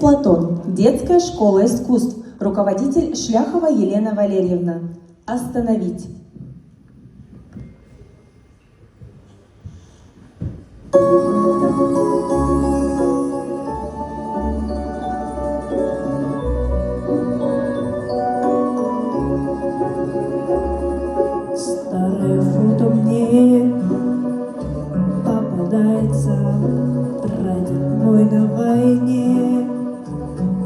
Платон. Детская школа искусств. Руководитель Шляхова Елена Валерьевна. Остановить. Старое фото мне попадается, прадед мой на войне.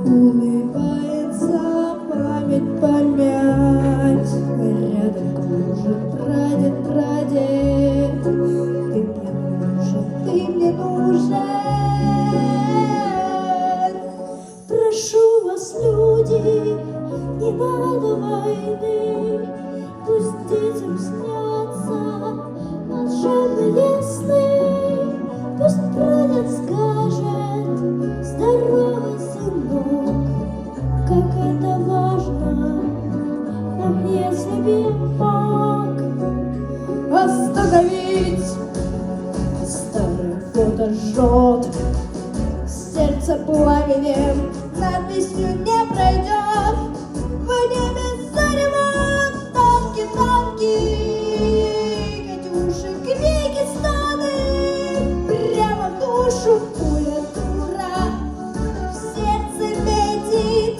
Улыбается память помять, рядом кружит прадед. Ты мне нужен. Прошу вас, люди, не надо войны. Пусть детям снятся волшебные сны. Пусть прадед скажет: здорово, сынок, как это важно. Ах, если б я мог остановить. Старое фото жжет сердце пламенем, надписью не пройдет. В небе зарево танки, Катюши, Киргизстаны. Прямо в душу пуля дура, в сердце метит.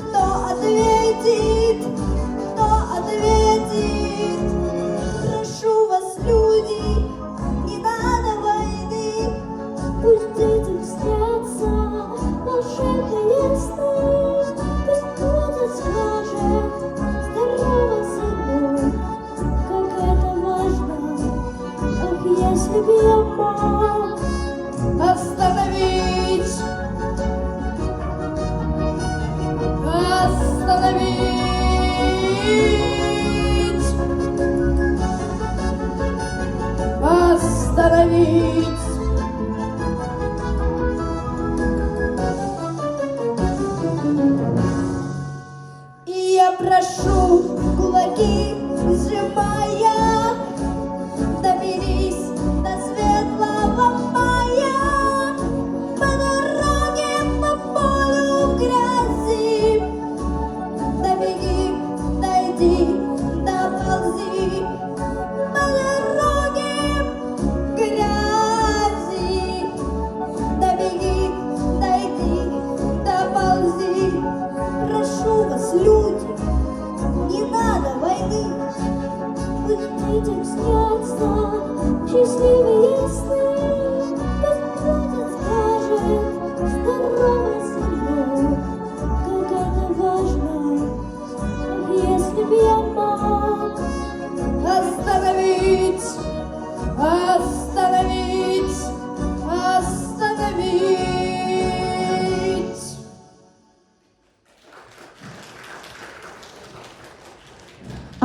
Кто ответит? Прошу вас, люди, не надо войны. Пусть детям снятся волшебные сны. Пусть прадед скажет: здорово, сынок, как это важно. Ах, если б я мог остановить. И я прошу, кулаки сжимая, доберись до светлого мая. По дороге, по полю грязи, добеги, дойди, доползи. По дороге грязи, добеги, дойди, доползи. Прошу вас, люди, не надо войны. Пусть детям снятся счастливые